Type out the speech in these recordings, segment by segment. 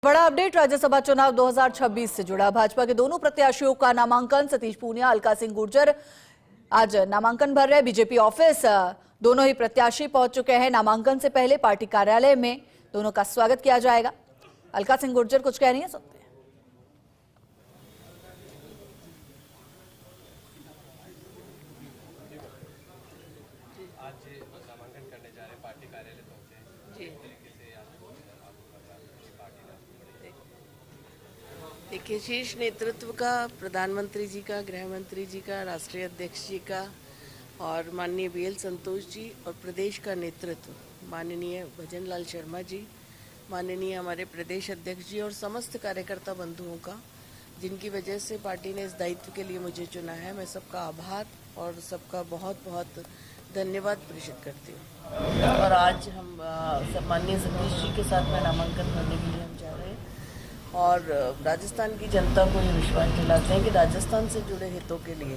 बड़ा अपडेट राज्यसभा चुनाव 2026 से जुड़ा। भाजपा के दोनों प्रत्याशियों का नामांकन, सतीश पूनिया, अलका सिंह गुर्जर आज नामांकन भर रहे। बीजेपी ऑफिस दोनों ही प्रत्याशी पहुंच चुके हैं। नामांकन से पहले पार्टी कार्यालय में दोनों का स्वागत किया जाएगा। अलका सिंह गुर्जर कुछ कह रही हैं, सुनते हैं। आज नामांकन करने जा रहे हैं, पार्टी कार्यालय पहुंचे हैं। देखिए, शीर्ष नेतृत्व का, प्रधानमंत्री जी का, गृह मंत्री जी का, राष्ट्रीय अध्यक्ष जी का और माननीय बीएल संतोष जी और प्रदेश का नेतृत्व माननीय भजन लाल शर्मा जी, माननीय हमारे प्रदेश अध्यक्ष जी और समस्त कार्यकर्ता बंधुओं का, जिनकी वजह से पार्टी ने इस दायित्व के लिए मुझे चुना है, मैं सबका आभार और सबका बहुत बहुत धन्यवाद प्रेषित करती हूँ। और आज हम माननीय सतीश जी के साथ में नामांकन करने के लिए हम जा रहे हैं और राजस्थान की जनता को ये विश्वास दिलाते हैं कि राजस्थान से जुड़े हितों के लिए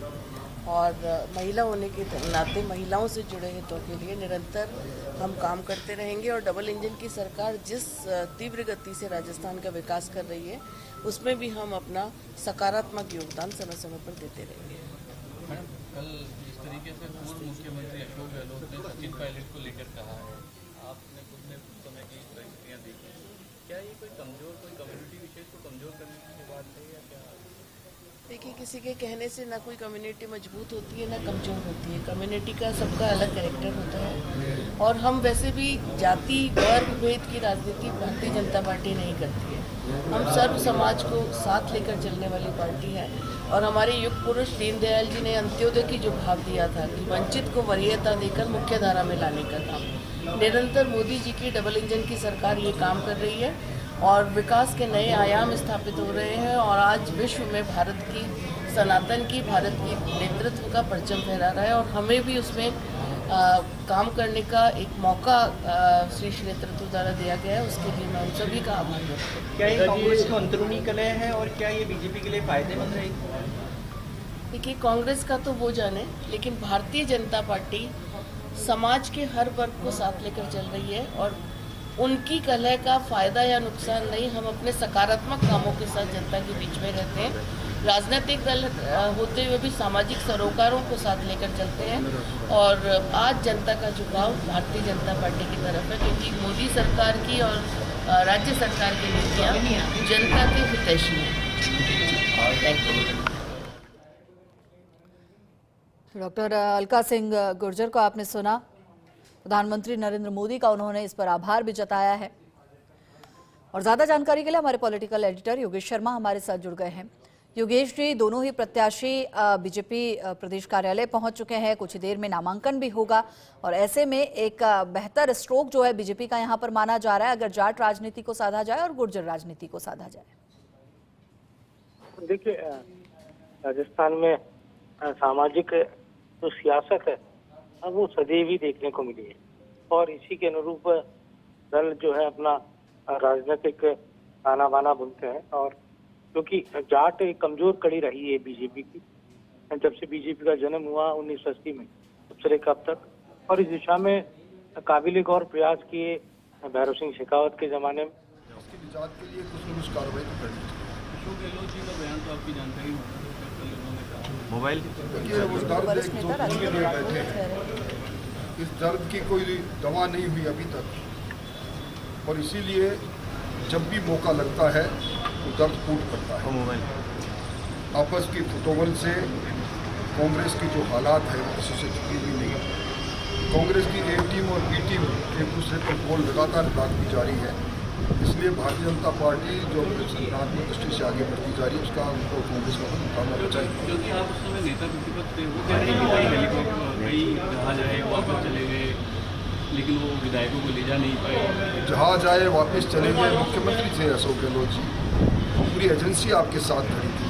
और महिला होने के नाते महिलाओं से जुड़े हितों के लिए निरंतर हम काम करते रहेंगे और डबल इंजन की सरकार जिस तीव्र गति से राजस्थान का विकास कर रही है उसमें भी हम अपना सकारात्मक योगदान समय समय पर देते रहेंगे। मैडम, कल जिस तरीके से पूर्व मुख्यमंत्री अशोक गहलोत ने सचिन पायलट को लेकर कहा है, आपने खुद ने उस समय की परिस्थितियाँ देखी, क्या ये कोई कम्युनिटी विशेष को कमजोर करने की बात है या क्या? देखिए, किसी के कहने से ना कोई कम्युनिटी मजबूत होती है ना कमज़ोर होती है। कम्युनिटी का सबका अलग कैरेक्टर होता है और हम वैसे भी जाति वर्ग भेद की राजनीति भारतीय जनता पार्टी नहीं करती है। हम सर्व समाज को साथ लेकर चलने वाली पार्टी है और हमारे युग पुरुष दीनदयाल जी ने अंत्योदय की जो भाव दिया था कि वंचित को वरीयता देकर मुख्य धारा में लाने का काम, निरंतर मोदी जी की डबल इंजन की सरकार ये काम कर रही है और विकास के नए आयाम स्थापित हो रहे हैं और आज विश्व में भारत की, सनातन की, भारत की नेतृत्व का परचम फहरा रहा है और हमें भी उसमें काम करने का एक मौका शीर्ष नेतृत्व द्वारा दिया गया है। उसके लिए मैं उन सभी का आभार व्यक्त करती हूँ। क्या ये कांग्रेस को अंदरूनी कलह है और क्या ये बीजेपी के लिए फायदेमंद रहेगी? देखिए, कांग्रेस का तो वो जाने, लेकिन भारतीय जनता पार्टी समाज के हर वर्ग को साथ लेकर चल रही है और उनकी कलह का फायदा या नुकसान नहीं, हम अपने सकारात्मक कामों के साथ जनता के बीच में रहते हैं। राजनीतिक दल होते हुए भी सामाजिक सरोकारों को साथ लेकर चलते हैं और आज जनता का झुकाव भारतीय जनता पार्टी की तरफ है क्योंकि मोदी सरकार की और राज्य सरकार की नीतियाँ जनता के हितैषी हैं। Thank you. Doctor Alka Singh Gurjar को आपने सुना। प्रधानमंत्री नरेंद्र मोदी का उन्होंने इस पर आभार भी जताया है। और ज्यादा जानकारी के लिए हमारे पॉलिटिकल एडिटर योगेश शर्मा हमारे साथ जुड़ गए हैं। योगेश जी, दोनों ही प्रत्याशी बीजेपी प्रदेश कार्यालय पहुंच चुके हैं। कुछ ही देर में नामांकन भी होगा और ऐसे में एक बेहतर स्ट्रोक जो है बीजेपी का यहां पर माना जा रहा है, अगर जाट राजनीति को साधा जाए और गुर्जर राजनीति को साधा जाए। देखिए, राजस्थान में सामाजिक जो सियासत है अब वो सदैव ही देखने को मिली है और इसी के अनुरूप दल जो है अपना राजनीतिक ताना बाना बुनते हैं और क्योंकि जाट एक कमजोर कड़ी रही है बीजेपी की जब से बीजेपी का जन्म हुआ 1980 में तब से लेकर अब तक, और इस दिशा में काबिल गौर प्रयास किए भैरव सिंह शेखावत के जमाने में। उसकी निजात के लिए कुछ न कुछ कार्रवाई तो करनी चाहिए। अशोक गहलोत जी का बयान तो आपकी जानकारी मोबाइल देखिए, वो दर्द एक जो में बैठे हैं, इस दर्द की कोई दवा नहीं हुई अभी तक और इसीलिए जब भी मौका लगता है तो दर्द फूट करता है। मोबाइल आपस की फुटोवल से कांग्रेस की जो हालात है वो किसी से छुपी हुई नहीं। कांग्रेस की ए टीम और बी टीम एक दूसरे पर गोल लगातार दागती जारी है, इसलिए भारतीय जनता पार्टी जो अपने संगठनात्मक दृष्टि से आगे बढ़ती जा रही है उसका उनको कांग्रेस का मुकाबला चाहिए। क्योंकि आप उस समय नेता प्रतिपक्ष थे, वो कह रहे हैं कई जहाँ जाए वापस चले गए लेकिन वो विधायकों को ले जा नहीं पाए। जहाँ जाए वापस चले गए। मुख्यमंत्री थे अशोक गहलोत जी, पूरी एजेंसी आपके साथ खड़ी थी।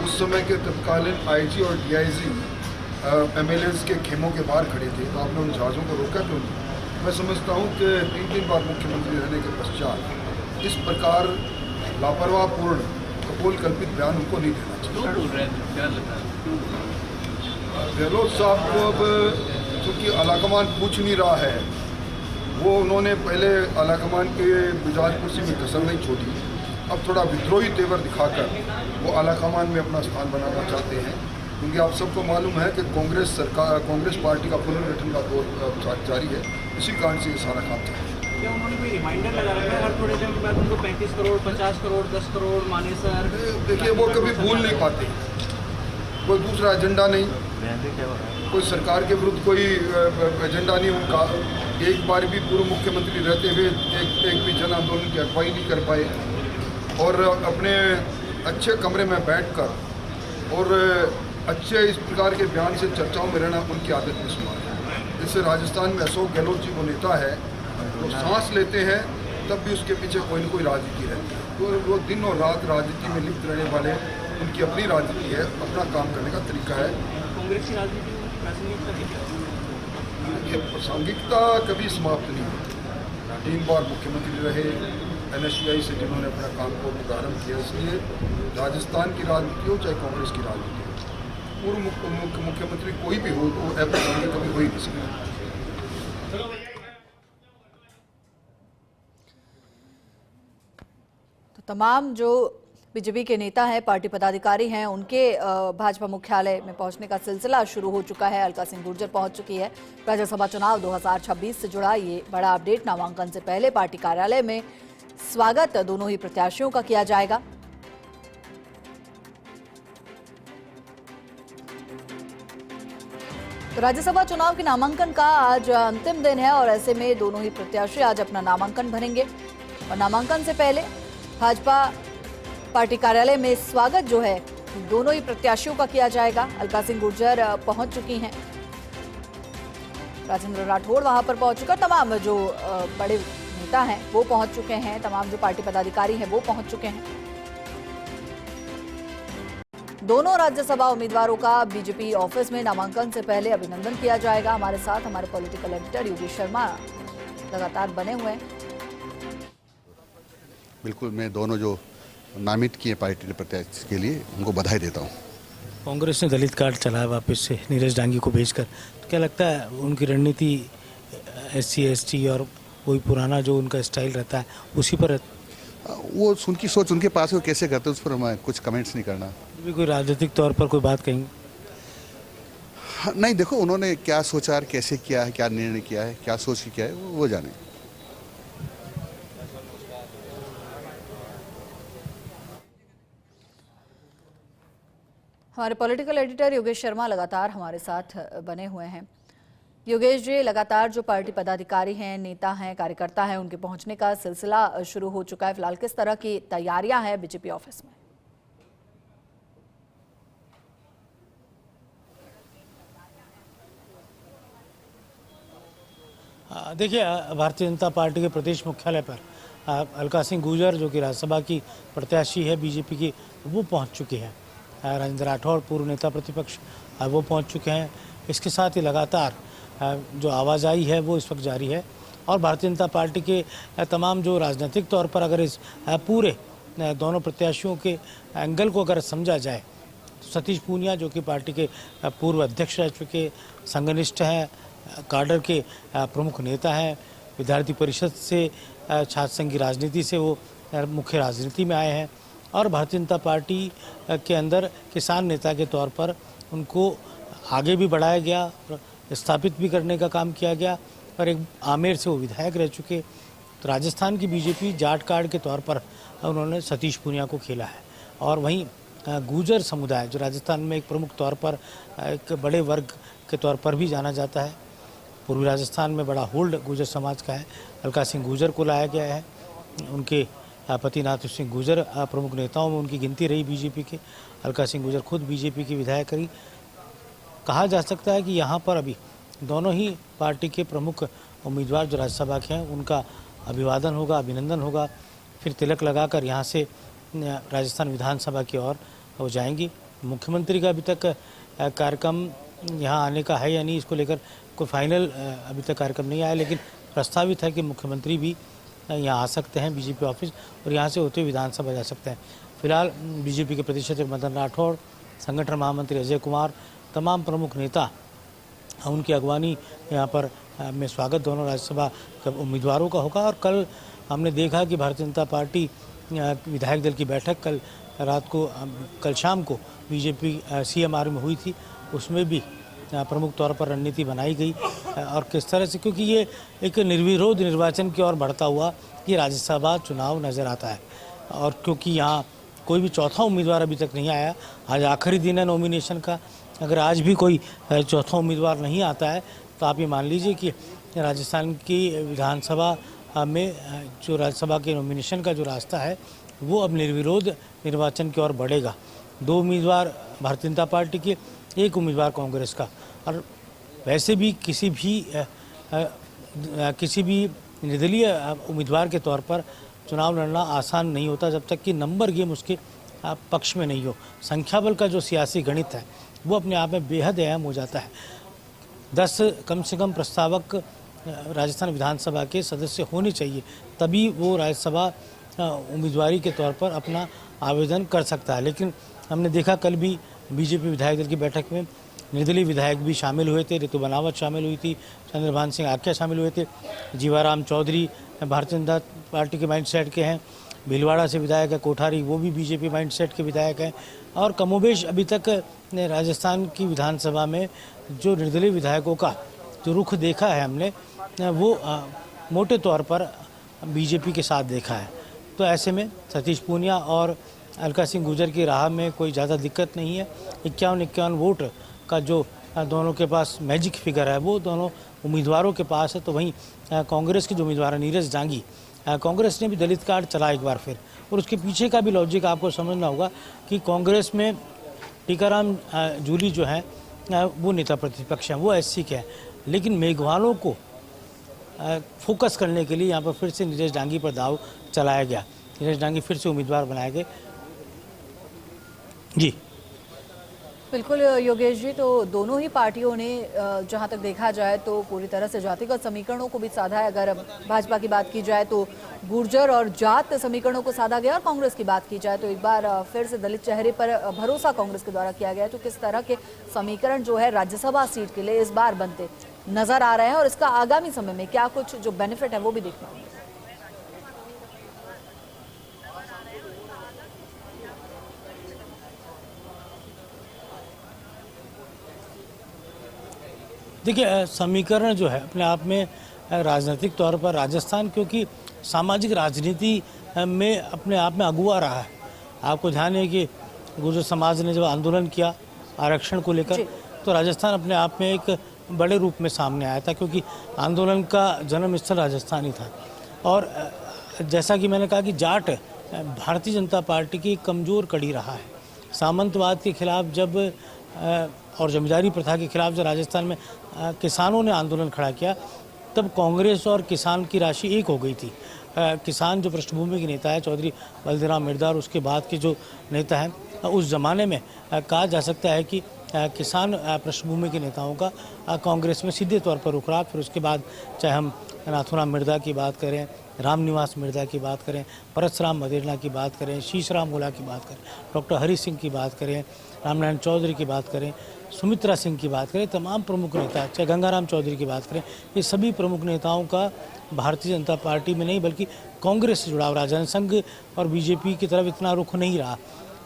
उस समय के तत्कालीन आईजी और डीआईजी एमएलएस के खेमों के बाहर खड़े थे, तो आपने उन जहाज़ों को रोका क्यों नहीं? मैं समझता हूँ कि 3 बार मुख्यमंत्री रहने के पश्चात इस प्रकार लापरवाहपूर्ण कपोल कल्पित बयान उनको नहीं देना चाहिए। गहलोत साहब को अब चूँकि आलाकमान पूछ नहीं रहा है वो उन्होंने पहले आलाकमान के मिजाज कुर्सी में कसर नहीं छोड़ी, अब थोड़ा विद्रोही तेवर दिखाकर वो आलाकमान में अपना स्थान बनाना चाहते हैं, क्योंकि आप सबको मालूम है कि कांग्रेस पार्टी का पुनर्गठन का दौर जारी है। इसी कारण से ये सारा काम चल रहा है। क्या उन्होंने कोई रिमाइंडर लगा रखा है हर थोड़े दिन के बाद उनको 35 करोड़ 50 करोड़ 10 करोड़ मानेसर? देखिए, वो कभी भूल नहीं पाते, कोई दूसरा एजेंडा नहीं, कोई सरकार के विरुद्ध कोई एजेंडा नहीं उनका। एक बार भी पूर्व मुख्यमंत्री रहते हुए एक भी जन आंदोलन की अगुवाई नहीं कर पाए, और अपने अच्छे कमरे में बैठकर और अच्छे इस प्रकार के बयान से चर्चाओं में रहना उनकी आदत में शुमार है। जैसे राजस्थान में अशोक गहलोत जी वो नेता है, वो सांस लेते हैं तब भी उसके पीछे कोई न कोई राजनीति रहती है, तो वो दिन और रात राजनीति में लिप्त रहने वाले, उनकी अपनी राजनीति है, अपना काम करने का तरीका है। कांग्रेस की राजनीति में प्रासंगिकता ये प्रासंगिकता कभी समाप्त नहीं होती। 3 बार मुख्यमंत्री रहे, NSCI से जिन्होंने अपना काम को प्रारंभ किया, इसलिए राजस्थान की राजनीति हो चाहे कांग्रेस की राजनीति हो, पूर्व मुख्यमंत्री कोई भी हो तो अप्रासंगिक कभी हो ही नहीं सकता। तो तमाम जो बीजेपी के नेता हैं, पार्टी पदाधिकारी हैं, उनके भाजपा मुख्यालय में पहुंचने का सिलसिला शुरू हो चुका है। अलका सिंह गुर्जर पहुंच चुकी है। राज्यसभा चुनाव 2026 से जुड़ा ये बड़ा अपडेट। नामांकन से पहले पार्टी कार्यालय में स्वागत दोनों ही प्रत्याशियों का किया जाएगा। तो राज्यसभा चुनाव के नामांकन का आज अंतिम दिन है और ऐसे में दोनों ही प्रत्याशी आज अपना नामांकन भरेंगे। और नामांकन से पहले भाजपा पार्टी कार्यालय में स्वागत जो है दोनों ही प्रत्याशियों का किया जाएगा। अलका सिंह गुर्जर पहुंच चुकी हैं, राजेंद्र राठौड़ वहां पर पहुंच चुका, तमाम जो बड़े नेता हैं वो पहुंच चुके हैं, तमाम जो पार्टी पदाधिकारी हैं वो पहुंच चुके हैं। दोनों राज्यसभा उम्मीदवारों का बीजेपी ऑफिस में नामांकन से पहले अभिनंदन किया जाएगा। हमारे साथ हमारे पॉलिटिकल एडिटर योगेश शर्मा लगातार बने हुए हैं। बिल्कुल, मैं दोनों जो नामित किए पार्टी प्रत्याशी के लिए उनको बधाई देता हूँ। कांग्रेस ने दलित कार्ड चलाया वापस से नीरज डांगी को भेजकर, तो क्या लगता है उनकी रणनीति SC ST और वही पुराना जो उनका स्टाइल रहता है उसी पर? वो उनकी सोच उनके पास है, वो कैसे करते हैं उस पर मैं कुछ कमेंट्स नहीं करना। भी कोई राजनीतिक तौर पर कोई बात कहेंगे? नहीं, देखो उन्होंने क्या सोचा है, कैसे किया है, क्या निर्णय किया है, क्या सोच के किया है, वो जाने। हमारे पॉलिटिकल एडिटर योगेश शर्मा लगातार हमारे साथ बने हुए हैं। योगेश जी, लगातार जो पार्टी पदाधिकारी हैं, नेता हैं, कार्यकर्ता हैं, उनके पहुंचने का सिलसिला शुरू हो चुका है। फिलहाल किस तरह की तैयारियां हैं बीजेपी ऑफिस में? देखिए, भारतीय जनता पार्टी के प्रदेश मुख्यालय पर अलका सिंह गुर्जर जो कि राज्यसभा की प्रत्याशी है बीजेपी की, वो पहुंच चुकी हैं। राजेंद्र राठौड़ पूर्व नेता प्रतिपक्ष वो पहुंच चुके हैं। इसके साथ ही लगातार जो आवाजाही है वो इस वक्त जारी है और भारतीय जनता पार्टी के तमाम जो राजनीतिक तौर पर अगर इस पूरे दोनों प्रत्याशियों के एंगल को अगर समझा जाए तो सतीश पूनिया जो कि पार्टी के पूर्व अध्यक्ष रह चुके, संघनिष्ठ हैं, काडर के प्रमुख नेता हैं, विद्यार्थी परिषद से छात्र संघ की राजनीति से वो मुख्य राजनीति में आए हैं और भारतीय जनता पार्टी के अंदर किसान नेता के तौर पर उनको आगे भी बढ़ाया गया, स्थापित भी करने का काम किया गया और एक आमेर से वो विधायक रह चुके। तो राजस्थान की बीजेपी जाट कार्ड के तौर पर उन्होंने सतीश पूनिया को खेला है और वहीं गुर्जर समुदाय जो राजस्थान में एक प्रमुख तौर पर एक बड़े वर्ग के तौर पर भी जाना जाता है, पूर्वी राजस्थान में बड़ा होल्ड गुर्जर समाज का है। अलका सिंह गुर्जर को लाया गया है, उनके पति नाथ सिंह गुर्जर प्रमुख नेताओं में उनकी गिनती रही बीजेपी के। अलका सिंह गुर्जर खुद बीजेपी की विधायक रही। कहा जा सकता है कि यहाँ पर अभी दोनों ही पार्टी के प्रमुख उम्मीदवार जो राज्यसभा के हैं उनका अभिवादन होगा, अभिनंदन होगा, फिर तिलक लगाकर यहाँ से राजस्थान विधानसभा की ओर हो जाएंगी। मुख्यमंत्री का अभी तक कार्यक्रम यहाँ आने का है या नहीं, इसको लेकर कोई फाइनल अभी तक कार्यक्रम नहीं आया, लेकिन प्रस्तावित है कि मुख्यमंत्री भी यहाँ आ सकते हैं बीजेपी ऑफिस और यहाँ से होते हुए विधानसभा जा सकते हैं। फिलहाल बीजेपी के प्रदेश अध्यक्ष मदन राठौड़, संगठन महामंत्री अजय कुमार, तमाम प्रमुख नेता उनकी अगवानी यहाँ पर में स्वागत दोनों राज्यसभा उम्मीदवारों का होगा। और कल हमने देखा कि भारतीय जनता पार्टी विधायक दल की बैठक कल रात को कल शाम को बीजेपी CMR में हुई थी, उसमें भी प्रमुख तौर पर रणनीति बनाई गई और किस तरह से, क्योंकि ये एक निर्विरोध निर्वाचन की ओर बढ़ता हुआ ये राज्यसभा चुनाव नज़र आता है। और क्योंकि यहाँ कोई भी चौथा उम्मीदवार अभी तक नहीं आया, आज आखिरी दिन है नॉमिनेशन का, अगर आज भी कोई चौथा उम्मीदवार नहीं आता है तो आप ये मान लीजिए कि राजस्थान की विधानसभा में जो राज्यसभा के नॉमिनेशन का जो रास्ता है वो अब निर्विरोध निर्वाचन की ओर बढ़ेगा। 2 उम्मीदवार भारतीय जनता पार्टी के, 1 उम्मीदवार कांग्रेस का। और वैसे भी किसी भी निर्दलीय उम्मीदवार के तौर पर चुनाव लड़ना आसान नहीं होता जब तक कि नंबर गेम उसके पक्ष में नहीं हो। संख्या बल का जो सियासी गणित है वो अपने आप में बेहद अहम हो जाता है। 10 कम से कम प्रस्तावक राजस्थान विधानसभा के सदस्य होने चाहिए, तभी वो राज्यसभा उम्मीदवारी के तौर पर अपना आवेदन कर सकता है। लेकिन हमने देखा कल भी बीजेपी विधायक दल की बैठक में निर्दलीय विधायक भी शामिल हुए थे, रितु बनावत शामिल हुई थी, चंद्रभान सिंह आख्या शामिल हुए थे, जीवाराम चौधरी भारतीय जनता पार्टी के माइंडसेट के हैं, भीलवाड़ा से विधायक है कोठारी, वो भी बीजेपी माइंडसेट के विधायक हैं। और कमोबेश अभी तक राजस्थान की विधानसभा में जो निर्दलीय विधायकों का जो रुख देखा है हमने, वो मोटे तौर पर बीजेपी के साथ देखा है। तो ऐसे में सतीश पूनिया और अलका सिंह गुर्जर की राह में कोई ज़्यादा दिक्कत नहीं है। 51 वोट का जो दोनों के पास मैजिक फिगर है वो दोनों उम्मीदवारों के पास है। तो वहीं कांग्रेस के जो उम्मीदवार है नीरज डांगी, कांग्रेस ने भी दलित कार्ड चला एक बार फिर, और उसके पीछे का भी लॉजिक आपको समझना होगा कि कांग्रेस में टीकाराम जूली जो है वो नेता प्रतिपक्ष हैं, वो SC के हैं, लेकिन मेघवालों को फोकस करने के लिए यहाँ पर फिर से नीरज डांगी पर दाव चलाया गया। नीरज डांगी फिर से उम्मीदवार बनाए गए। जी बिल्कुल योगेश जी, तो दोनों ही पार्टियों ने जहां तक देखा जाए तो पूरी तरह से जातिगत समीकरणों को भी साधा है। अगर भाजपा की बात की जाए तो गुर्जर और जात समीकरणों को साधा गया, और कांग्रेस की बात की जाए तो एक बार फिर से दलित चेहरे पर भरोसा कांग्रेस के द्वारा किया गया। तो किस तरह के समीकरण जो है राज्यसभा सीट के लिए इस बार बनते नजर आ रहे हैं, और इसका आगामी समय में क्या कुछ जो बेनिफिट है वो भी देखना होगा। देखिए, समीकरण जो है अपने आप में राजनीतिक तौर पर राजस्थान, क्योंकि सामाजिक राजनीति में अपने आप में अगुआ रहा है। आपको ध्यान है कि गुर्जर समाज ने जब आंदोलन किया आरक्षण को लेकर, तो राजस्थान अपने आप में एक बड़े रूप में सामने आया था, क्योंकि आंदोलन का जन्म स्थल राजस्थान ही था। और जैसा कि मैंने कहा कि जाट भारतीय जनता पार्टी की कमज़ोर कड़ी रहा है। सामंतवाद के खिलाफ जब और जमींदारी प्रथा के खिलाफ जब राजस्थान में किसानों ने आंदोलन खड़ा किया, तब कांग्रेस और किसान की राशि एक हो गई थी। किसान जो पृष्ठभूमि के नेता है चौधरी बलदेव मिर्दा, और उसके बाद के जो नेता हैं, उस ज़माने में कहा जा सकता है कि किसान पृष्ठभूमि के नेताओं का कांग्रेस में सीधे तौर पर उखड़ा। फिर उसके बाद चाहे हम नाथूराम मिर्दा की बात करें, रामनिवास मिर्दा की बात करें, परसराम मदेरना की बात करें, शीशराम गोला की बात करें, डॉक्टर हरि सिंह की बात करें, रामनारायण चौधरी की बात करें, सुमित्रा सिंह की बात करें, तमाम प्रमुख नेता, चाहे गंगाराम चौधरी की बात करें, ये सभी प्रमुख नेताओं का भारतीय जनता पार्टी में नहीं बल्कि कांग्रेस से जुड़ाव रहा। जनसंघ और बीजेपी की तरफ इतना रुख नहीं रहा।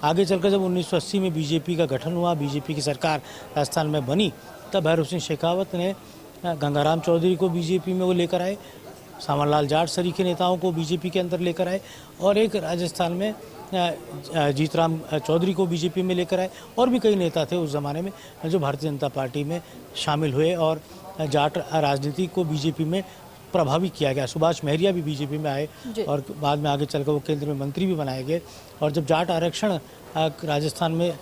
आगे चलकर जब 1980 में बीजेपी का गठन हुआ, बीजेपी की सरकार राजस्थान में बनी, तब भैरव सिंह शेखावत ने गंगाराम चौधरी को बीजेपी में वो लेकर आए, सावरलाल जाट सरीखे नेताओं को बीजेपी के अंदर लेकर आए, और एक राजस्थान में जीतराम चौधरी को बीजेपी में लेकर आए, और भी कई नेता थे उस ज़माने में जो भारतीय जनता पार्टी में शामिल हुए, और जाट राजनीति को बीजेपी में प्रभावित किया गया। सुभाष महरिया भी बीजेपी में आए और बाद में आगे चलकर वो केंद्र में मंत्री भी बनाए गए। और जब जाट आरक्षण राजस्थान में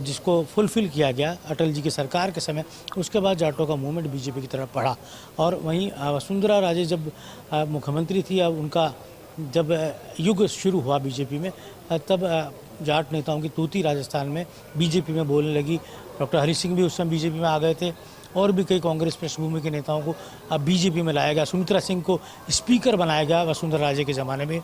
जिसको फुलफिल किया गया अटल जी की सरकार के समय, उसके बाद जाटों का मूवमेंट बीजेपी की तरफ बढ़ा। और वहीं वसुंधरा राजे जब मुख्यमंत्री थी, अब उनका जब युग शुरू हुआ बीजेपी में, तब जाट नेताओं की तूती राजस्थान में बीजेपी में बोलने लगी। डॉक्टर हरि सिंह भी उस समय बीजेपी में आ गए थे, और भी कई कांग्रेस पृष्ठभूमि के नेताओं को अब बीजेपी में लाया गया। सुमित्रा सिंह को स्पीकर बनाया गया वसुंधरा राजे के ज़माने में,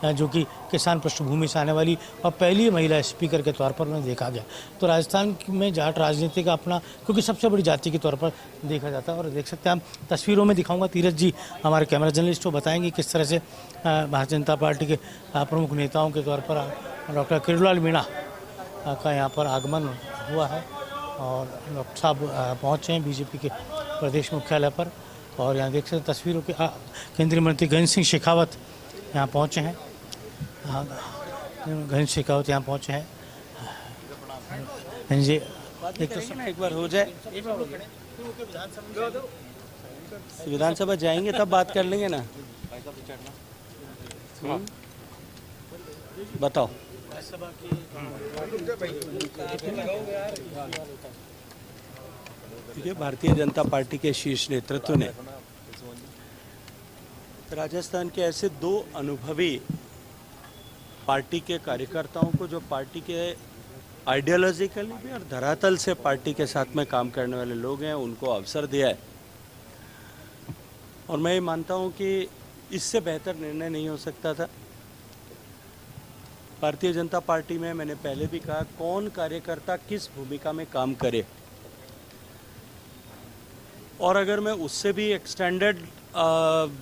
जो कि किसान पृष्ठभूमि से आने वाली और पहली महिला स्पीकर के तौर पर उन्हें देखा गया। तो राजस्थान में जाट राजनीति का अपना, क्योंकि सबसे बड़ी जाति के तौर पर देखा जाता है। और देख सकते हैं हम तस्वीरों में दिखाऊंगा, धीरज जी हमारे कैमरा जर्नलिस्ट को बताएंगे किस तरह से भारतीय जनता पार्टी के प्रमुख नेताओं के तौर पर डॉक्टर किरोड़ीलाल मीणा का यहाँ पर आगमन हुआ है और डॉक्टर साहब पहुँचे हैं बीजेपी के प्रदेश मुख्यालय पर। और यहाँ देख सकते हैं तस्वीरों के केंद्रीय मंत्री गजेंद्र सिंह शेखावत यहाँ पहुँचे हैं। गजेंद्र शेखावत यहाँ पहुँचे हैं। जी एक बार हो जाए, विधानसभा जाएंगे तब बात कर लेंगे ना। बताओ। देखिए, भारतीय जनता पार्टी के शीर्ष नेतृत्व ने राजस्थान के ऐसे दो अनुभवी पार्टी के कार्यकर्ताओं को, जो पार्टी के आइडियोलॉजिकली भी और धरातल से पार्टी के साथ में काम करने वाले लोग हैं, उनको अवसर दिया है। और मैं ये मानता हूँ कि इससे बेहतर निर्णय नहीं हो सकता था। भारतीय जनता पार्टी में मैंने पहले भी कहा, कौन कार्यकर्ता किस भूमिका में काम करे, और अगर मैं उससे भी एक्सटेंडेड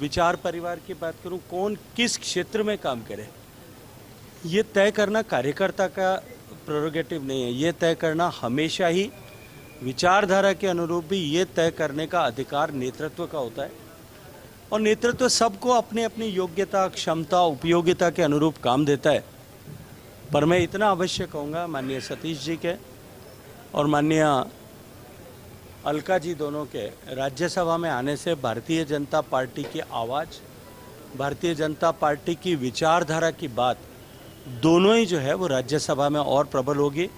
विचार परिवार की बात करूं, कौन किस क्षेत्र में काम करे, ये तय करना कार्यकर्ता का प्रेरोगेटिव नहीं है। ये तय करना हमेशा ही विचारधारा के अनुरूप भी ये तय करने का अधिकार नेतृत्व का होता है। और नेतृत्व सबको अपनी अपनी योग्यता, क्षमता, उपयोगिता के अनुरूप काम देता है। पर मैं इतना अवश्य कहूँगा, माननीय सतीश जी के और माननीय अलका जी दोनों के राज्यसभा में आने से भारतीय जनता पार्टी की आवाज़, भारतीय जनता पार्टी की विचारधारा की बात दोनों ही जो है वो राज्यसभा में और प्रबल होगी।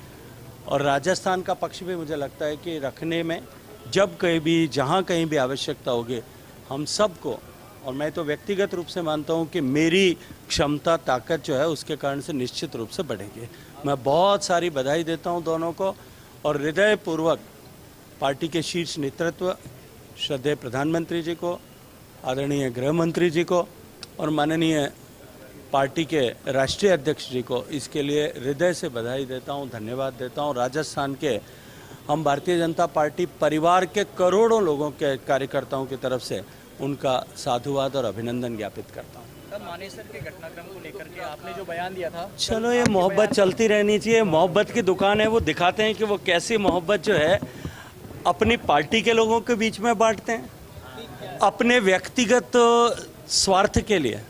और राजस्थान का पक्ष भी मुझे लगता है कि रखने में जब कहीं भी, जहाँ कहीं भी आवश्यकता होगी, हम सबको, और मैं तो व्यक्तिगत रूप से मानता हूँ कि मेरी क्षमता, ताकत जो है उसके कारण से निश्चित रूप से बढ़ेगी। मैं बहुत सारी बधाई देता हूँ दोनों को और हृदयपूर्वक पार्टी के शीर्ष नेतृत्व, श्रद्धेय प्रधानमंत्री जी को, आदरणीय गृह मंत्री जी को और माननीय पार्टी के राष्ट्रीय अध्यक्ष जी को इसके लिए हृदय से बधाई देता हूं, धन्यवाद देता हूं। राजस्थान के हम भारतीय जनता पार्टी परिवार के करोड़ों लोगों के कार्यकर्ताओं की तरफ से उनका साधुवाद और अभिनंदन ज्ञापित करता हूं। मानेसर के घटनाक्रम को लेकर के आपने जो बयान दिया था, चलो ये मोहब्बत चलती रहनी चाहिए। मोहब्बत की दुकान है, वो दिखाते हैं कि वो कैसी मोहब्बत जो है अपनी पार्टी के लोगों के बीच में बांटते हैं, अपने व्यक्तिगत स्वार्थ के लिए,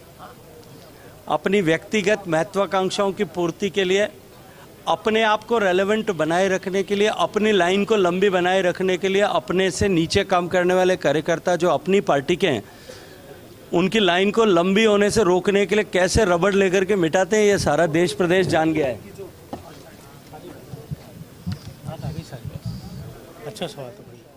अपनी व्यक्तिगत महत्वाकांक्षाओं की पूर्ति के लिए, अपने आप को रेलेवेंट बनाए रखने के लिए, अपनी लाइन को लंबी बनाए रखने के लिए, अपने से नीचे काम करने वाले कार्यकर्ता जो अपनी पार्टी के हैं, उनकी लाइन को लंबी होने से रोकने के लिए कैसे रबड़ लेकर के मिटाते हैं, ये सारा देश प्रदेश जान गया है। अच्छा सवाल तो बढ़िया।